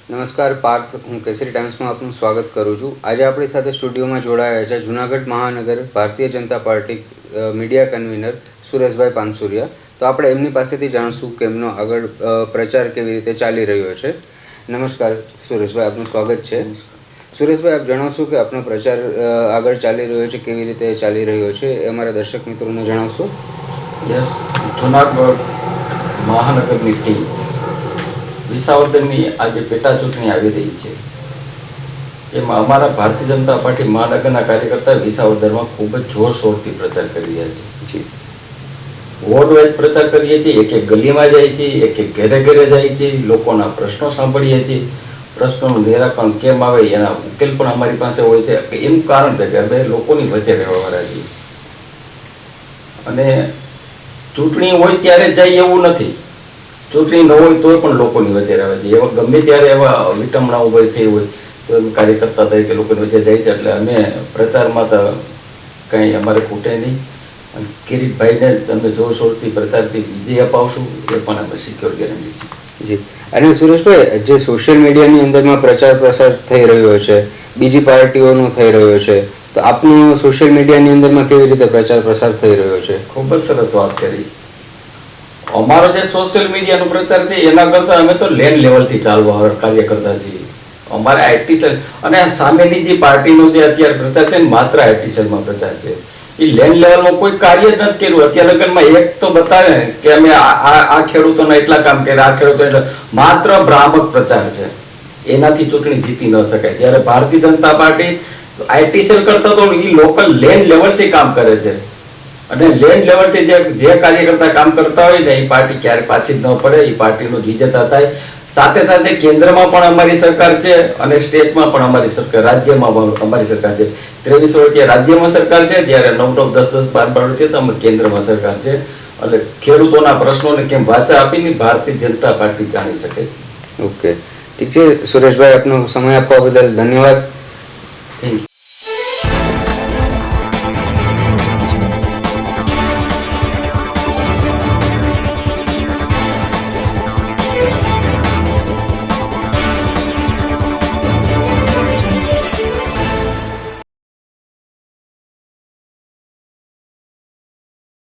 નમસ્કાર પાર્થ, હું કેસરી ટાઈમ્સમાં આપનું સ્વાગત કરું છું. આજે આપણી સાથે સ્ટુડિયોમાં જોડાયા છે જૂનાગઢ મહાનગર Bharatiya Janata Party media convener Sureshbhai Pansuriya. તો આપણે એમની પાસેથી જાણશું કે એમનો આગળ પ્રચાર કેવી રીતે ચાલી રહ્યો છે. નમસ્કાર સુરેશભાઈ, આપનું સ્વાગત છે. સુરેશભાઈ, આપ જણાવશો કે આપનો પ્રચાર આગળ ચાલી રહ્યો છે, કેવી રીતે ચાલી રહ્યો છે, એ અમારા દર્શક મિત્રોને જણાવશો. યસ, જૂનાગઢ મહાનગરની ટીમ વિસાવદરની આજે પેટા ચૂંટણી આવી રહી છે. એમાં અમારા ભારતીય જનતા પાર્ટી મહાનગરના કાર્યકર્તા વિસાવદરમાં ખૂબ જ જોરશોરથી પ્રચાર કરી રહ્યા છે. વોર્ડ વાઇઝ પ્રચાર કરીએ છીએ, એક એક ગલીમાં જાય છે, એક એક ઘરે ઘરે જાય છે, લોકોના પ્રશ્નો સાંભળીએ છીએ. પ્રશ્નોનું નિરાકરણ કેમ આવે એના ઉકેલ પણ અમારી પાસે હોય છે. એનું કારણ છે કે અમે લોકોની વચ્ચે રહેવાવાળા છીએ અને ચૂંટણી હોય ત્યારે જાય એવું નથી. ચૂંટણી ન હોય તોય પણ લોકોની વચ્ચે રહે છે. એવા ગમે ત્યારે એવા વિટંબણા ઉભી થઈ હોય તો એમ કાર્યકર્તા તરીકે લોકોની વચ્ચે જાય છે. એટલે અમે પ્રચારમાં તો કંઈ અમારે ખૂટે નહીં અને કિરીટભાઈને તમે જોરશોરથી પ્રચારથી વિજય અપાવશું એ પણ અમે સિક્યોર ગેરંટી છે. જી, અને સુરેશભાઈ, જે સોશિયલ મીડિયાની અંદરમાં પ્રચાર પ્રસાર થઈ રહ્યો છે, બીજી પાર્ટીઓનો થઈ રહ્યો છે, તો આપનો સોશિયલ મીડિયાની અંદરમાં કેવી રીતે પ્રચાર પ્રસાર થઈ રહ્યો છે? ખૂબ જ સરસ વાત કરી. અમારો જે સોશિયલ મીડિયાનો પ્રચાર છે એના કરતાં અમે તો લેન્ડ લેવલથી ચાલવા કાર્ય કરતા છીએ. અમારે આઈટી સેલ અને સામેની જે પાર્ટીનો જે અત્યારે પ્રચાર છે માત્ર આઈટી સેલમાં પ્રચાર છે. એ લેન્ડ લેવલમાં કોઈ કાર્ય જ નથી કર્યું. અત્યાર લગનમાં એક તો બતાવે કે અમે આ ખેડૂતોના એટલા કામ કર્યા, આ ખેડૂતો એટલે માત્ર ભ્રામક પ્રચાર છે. એનાથી ચૂંટણી જીતી ન શકાય. જ્યારે ભારતીય જનતા પાર્ટી આઈટી સેલ કરતા તો એ લોકલ લેન્ડ લેવલથી કામ કરે છે અને લેન્ડ લેવલથી જે કાર્યકર્તા કામ કરતા હોય ને એ પાર્ટી ક્યારે પાછી જ ન પડે. એ પાર્ટીનો વિજેતા થાય. સાથે સાથે કેન્દ્રમાં પણ અમારી સરકાર છે અને સ્ટેટમાં પણ અમારી સરકાર, રાજ્યમાં પણ અમારી સરકાર છે. 23 વર્ષથી રાજ્યમાં સરકાર છે, જ્યારે 9, 10, 12 વર્ષથી તો અમે કેન્દ્રમાં સરકાર છે. એટલે ખેડૂતોના પ્રશ્નોને કેમ વાચા આપીને ભારતીય જનતા પાર્ટી જાણી શકે. ઓકે, ઠીક છે સુરેશભાઈ, આપનો સમય આપવા બદલ ધન્યવાદ.